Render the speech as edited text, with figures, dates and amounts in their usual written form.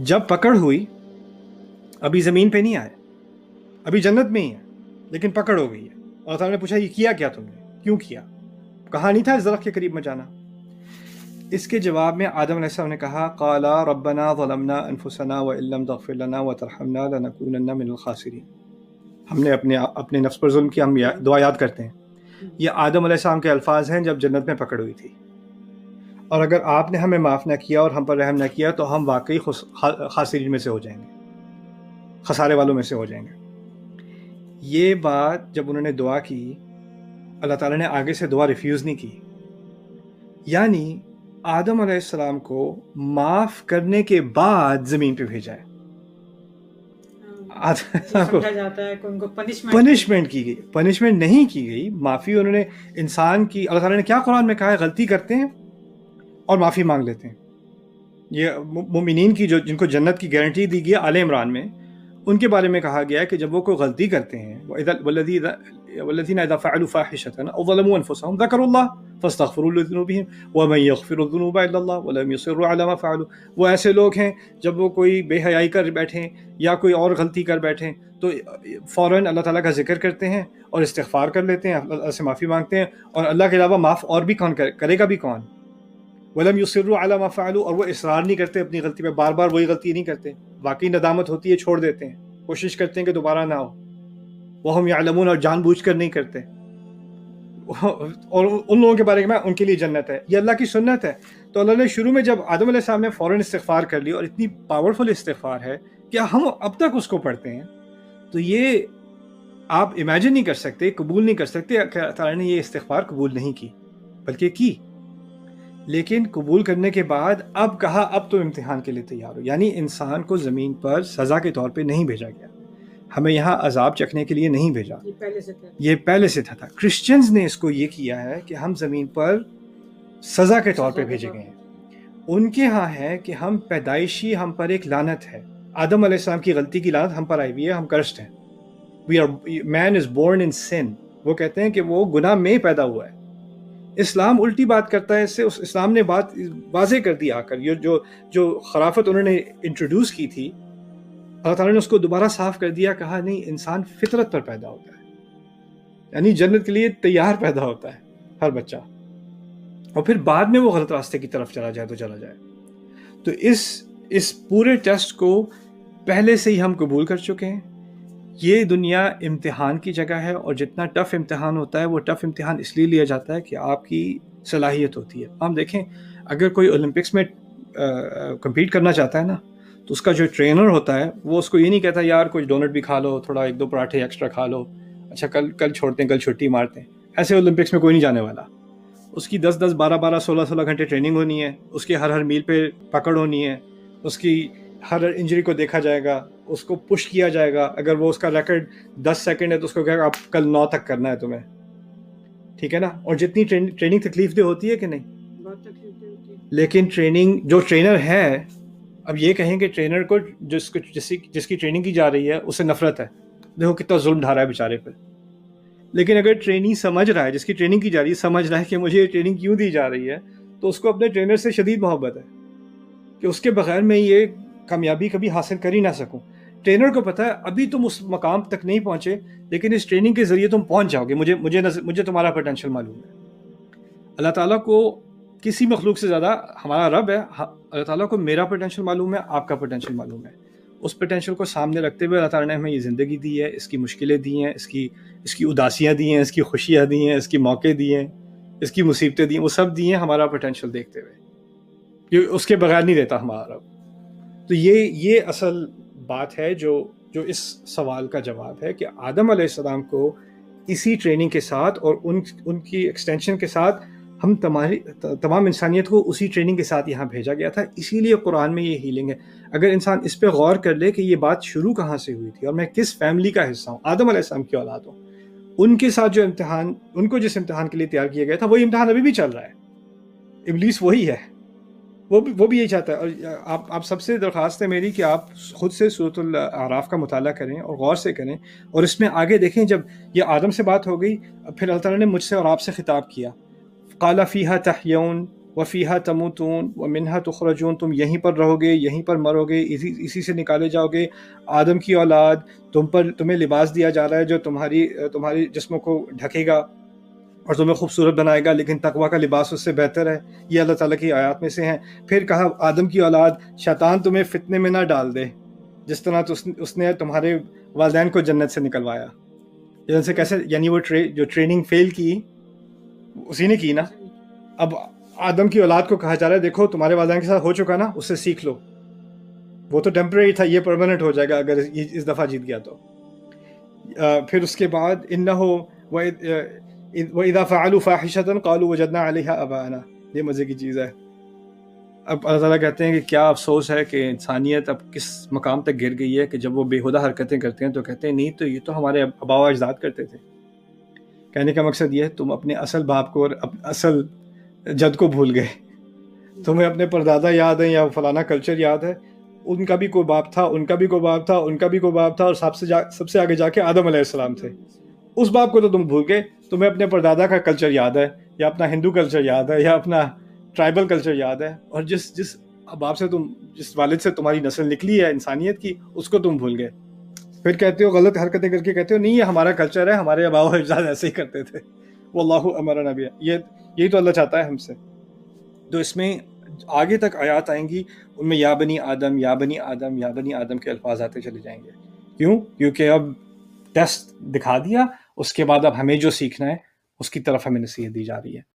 جب پکڑ ہوئی ابھی زمین پہ نہیں آئے, ابھی جنت میں ہی ہے لیکن پکڑ ہو گئی ہے. اور تعالیٰ نے پوچھا یہ کیا کیا تم نے, کیوں کیا, کہا نہیں تھا اس درخت کے قریب مت جانا. اس کے جواب میں آدم علیہ السلام نے کہا قالا ربنا ظلمنا انفسنا وان لم تغفر لنا وترحمنا لنکونن من الخاسرین. ہم نے اپنے نفس پر ظلم کیا. ہم دعا یاد کرتے ہیں, یہ آدم علیہ السلام کے الفاظ ہیں جب جنت میں پکڑ ہوئی تھی. اور اگر آپ نے ہمیں معاف نہ کیا اور ہم پر رحم نہ کیا تو ہم واقعی خاسرین میں سے ہو جائیں گے, خسارے والوں میں سے ہو جائیں گے. یہ بات جب انہوں نے دعا کی, اللہ تعالیٰ نے آگے سے دعا ریفیوز نہیں کی. یعنی آدم علیہ السلام کو معاف کرنے کے بعد زمین پہ بھیجا ہے. پنشمنٹ کی گئی, پنشمنٹ نہیں کی گئی, معافی انہوں نے انسان کی. اللہ تعالیٰ نے کیا قرآن میں کہا ہے, غلطی کرتے ہیں اور معافی مانگ لیتے ہیں. یہ مومنین کی جو جن کو جنت کی گارنٹی دی گئی آل عمران میں, ان کے بارے میں کہا گیا ہے کہ جب وہ کوئی غلطی کرتے ہیں والذین اذا فعلوا فاحشة او ظلموا انفسهم ذکروا اللہ فاستغفروا لذنوبهم ومن يغفر الذنوب الا اللہ ولم يصروا على ما فعلوا. وہ ایسے لوگ ہیں جب وہ کوئی بے حیائی کر بیٹھیں یا کوئی اور غلطی کر بیٹھیں تو فوراً اللہ تعالیٰ کا ذکر کرتے ہیں اور استغفار کر لیتے ہیں, اللہ سے معافی مانگتے ہیں. اور اللہ کے علاوہ معاف اور بھی کون کرے گا بھی کون. ولم يصروا على ما فعلوا, اور وہ اصرار نہیں کرتے اپنی غلطی پہ, بار بار وہی غلطی نہیں کرتے. واقعی ندامت ہوتی ہے چھوڑ دیتے ہیں, کوشش کرتے ہیں کہ دوبارہ نہ ہو. وہم یعلمون, اور جان بوجھ کر نہیں کرتے. اور ان لوگوں کے بارے میں ان کے لیے جنت ہے. یہ اللہ کی سنت ہے. تو اللہ نے شروع میں جب آدم علیہ السلام نے فوراً استغفار کر لی, اور اتنی پاورفل استغفار ہے کہ ہم اب تک اس کو پڑھتے ہیں, تو یہ آپ امیجن نہیں کر سکتے, قبول نہیں کر سکتے کہ تعالیٰ نے یہ استغفار قبول نہیں کی, بلکہ کی. لیکن قبول کرنے کے بعد اب کہا اب تو امتحان کے لیے تیار ہو. یعنی انسان کو زمین پر سزا کے طور پہ نہیں بھیجا گیا, ہمیں یہاں عذاب چکھنے کے لیے نہیں بھیجا, یہ پہلے سے تھا. کرسچنز نے اس کو یہ کیا ہے کہ ہم زمین پر سزا کے طور پہ بھیجے گئے ہیں. ان کے ہاں ہے کہ ہم پیدائشی, ہم پر ایک لعنت ہے. آدم علیہ السلام کی غلطی کی لعنت ہم پر آئی ہوئی ہے, ہم کرسڈ ہیں. Man is born in sin. وہ کہتے ہیں کہ وہ گناہ میں پیدا ہوا ہے. اسلام الٹی بات کرتا ہے اس سے. اسلام نے بات واضح کر دی آ کر, جو خرافت انہوں نے انٹروڈیوس کی تھی, اللہ تعالیٰ نے اس کو دوبارہ صاف کر دیا. کہا نہیں, انسان فطرت پر پیدا ہوتا ہے, یعنی جنت کے لیے تیار پیدا ہوتا ہے ہر بچہ, اور پھر بعد میں وہ غلط راستے کی طرف چلا جائے تو چلا جائے. تو اس پورے ٹیسٹ کو پہلے سے ہی ہم قبول کر چکے ہیں. یہ دنیا امتحان کی جگہ ہے, اور جتنا ٹف امتحان ہوتا ہے وہ ٹف امتحان اس لیے لیا جاتا ہے کہ آپ کی صلاحیت ہوتی ہے. ہم دیکھیں, اگر کوئی اولمپکس میں کمپیٹ کرنا چاہتا ہے نا, تو اس کا جو ٹرینر ہوتا ہے وہ اس کو یہ نہیں کہتا یار کچھ ڈونٹ بھی کھا لو, تھوڑا 1-2 پراٹھے ایکسٹرا کھا لو, اچھا کل چھوڑتے ہیں, کل چھٹی مارتے ہیں. ایسے اولمپکس میں کوئی نہیں جانے والا. اس کی 10-10 12-12 16-16 گھنٹے ٹریننگ ہونی ہے, اس کے ہر میل پہ پکڑ ہونی ہے, اس کی ہر انجری کو دیکھا جائے گا, اس کو پش کیا جائے گا. اگر وہ اس کا ریکارڈ 10 سیکنڈ ہے تو اس کو کہے گا آپ کل 9 تک کرنا ہے تمہیں, ٹھیک ہے نا. اور جتنی ٹریننگ تکلیف دہ ہوتی ہے کہ نہیں, بہت تکلیف دہ ہوتی ہے. لیکن ٹریننگ جو ٹرینر ہے, اب یہ کہیں کہ ٹرینر کو جس کی ٹریننگ کی جا رہی ہے اسے نفرت ہے, دیکھو کتنا ظلم ڈھا رہا ہے بیچارے پہ. لیکن اگر ٹریننگ سمجھ رہا ہے, جس کی ٹریننگ کی جا رہی ہے سمجھ رہا ہے کہ مجھے یہ ٹریننگ کیوں دی جا رہی ہے, تو اس کو اپنے ٹرینر سے شدید محبت ہے کہ اس کے بغیر میں یہ کامیابی کبھی حاصل کر ہی نہ سکوں. ٹرینر کو پتہ ہے ابھی تم اس مقام تک نہیں پہنچے, لیکن اس ٹریننگ کے ذریعے تم پہنچ جاؤ گے. مجھے تمہارا پوٹینشیل معلوم ہے. اللہ تعالیٰ کو کسی مخلوق سے زیادہ, ہمارا رب ہے, اللہ تعالیٰ کو میرا پوٹینشیل معلوم ہے, آپ کا پوٹینشیل معلوم ہے. اس پوٹینشیل کو سامنے رکھتے ہوئے اللہ تعالیٰ نے ہمیں یہ زندگی دی ہے, اس کی مشکلیں دی ہیں, اس کی اداسیاں دی ہیں, اس کی خوشیاں دی ہیں, اس کی موقع دی ہیں, اس کی مصیبتیں دی ہیں, وہ سب دی ہیں ہمارا پوٹینشیل دیکھتے ہوئے. یہ اس کے بغیر نہیں دیتا ہمارا رب. تو یہ اصل بات ہے جو اس سوال کا جواب ہے کہ آدم علیہ السلام کو اسی ٹریننگ کے ساتھ اور ان کی ایکسٹینشن کے ساتھ ہم تمام انسانیت کو اسی ٹریننگ کے ساتھ یہاں بھیجا گیا تھا. اسی لیے قرآن میں یہ ہیلنگ ہے. اگر انسان اس پہ غور کر لے کہ یہ بات شروع کہاں سے ہوئی تھی اور میں کس فیملی کا حصہ ہوں, آدم علیہ السلام کی اولاد ہوں, ان کے ساتھ جو امتحان, ان کو جس امتحان کے لیے تیار کیا گیا تھا وہی امتحان ابھی بھی چل رہا ہے. ابلیس وہی ہے, وہ بھی یہی چاہتا ہے. اور آپ سب سے درخواست ہے میری کہ آپ خود سے سورۃ الاعراف کا مطالعہ کریں اور غور سے کریں, اور اس میں آگے دیکھیں. جب یہ آدم سے بات ہو گئی, پھر اللہ تعالیٰ نے مجھ سے اور آپ سے خطاب کیا. قال فیہا تحیون وفیہا تموتون ومنہا تخرجون، تم یہیں پر رہو گے، یہیں پر مرو گے، اسی سے نکالے جاؤ گے. آدم کی اولاد، تمہیں لباس دیا جا رہا ہے جو تمہاری جسموں کو ڈھکے گا اور تمہیں خوبصورت بنائے گا، لیکن تقویٰ کا لباس اس سے بہتر ہے. یہ اللہ تعالیٰ کی آیات میں سے ہیں. پھر کہا آدم کی اولاد، شیطان تمہیں فتنے میں نہ ڈال دے جس طرح اس نے تمہارے والدین کو جنت سے نکلوایا. جن سے کیسے، یعنی وہ جو ٹریننگ فیل کی اسی نے کی نا. اب آدم کی اولاد کو کہا جا رہا ہے دیکھو تمہارے والدین کے ساتھ ہو چکا نا، اس سے سیکھ لو. وہ تو ٹیمپریری تھا، یہ پرماننٹ ہو جائے گا اگر اس دفعہ جیت گیا تو. پھر اس کے بعد انہو وَإِذَا فَعَلُوا فَاحِشَةً قَالُوا وَجَدْنَا عَلَيْهَا آبَاءَنَا. یہ مزے کی چیز ہے. اب اللہ تعالیٰ کہتے ہیں کہ کیا افسوس ہے کہ انسانیت اب کس مقام تک گر گئی ہے کہ جب وہ بے ہودہ حرکتیں کرتے ہیں تو کہتے ہیں نہیں تو یہ تو ہمارے آباء و اجداد کرتے تھے. کہنے کا مقصد یہ ہے تم اپنے اصل باپ کو اور اصل جد کو بھول گئے. تمہیں اپنے پردادا یاد ہیں یا فلانا کلچر یاد ہے، ان کا بھی کوئی باپ تھا، ان کا بھی کوئی باپ تھا، ان کا بھی کوئی باپ تھا، اور سب سے آگے جا کے آدم علیہ السلام تھے. اس باپ کو تو تم بھول گئے. تمہیں اپنے پردادا کا کلچر یاد ہے، یا اپنا ہندو کلچر یاد ہے، یا اپنا ٹرائبل کلچر یاد ہے، اور جس باپ سے جس والد سے تمہاری نسل نکلی ہے انسانیت کی، اس کو تم بھول گئے. پھر کہتے ہو غلط حرکتیں کر کے کہتے ہو نہیں یہ ہمارا کلچر ہے، ہمارے آباء و اجداد ایسے ہی کرتے تھے. واللہ امرنا بہا. یہی تو اللہ چاہتا ہے ہم سے. تو اس میں آگے تک آیات آئیں گی، ان میں یا بنی آدم یا بنی آدم یا بنی آدم کے الفاظ آتے چلے جائیں گے. کیوں؟ کیونکہ اب ٹیسٹ دکھا دیا، اس کے بعد اب ہمیں جو سیکھنا ہے اس کی طرف ہمیں نصیحت دی جا رہی ہے.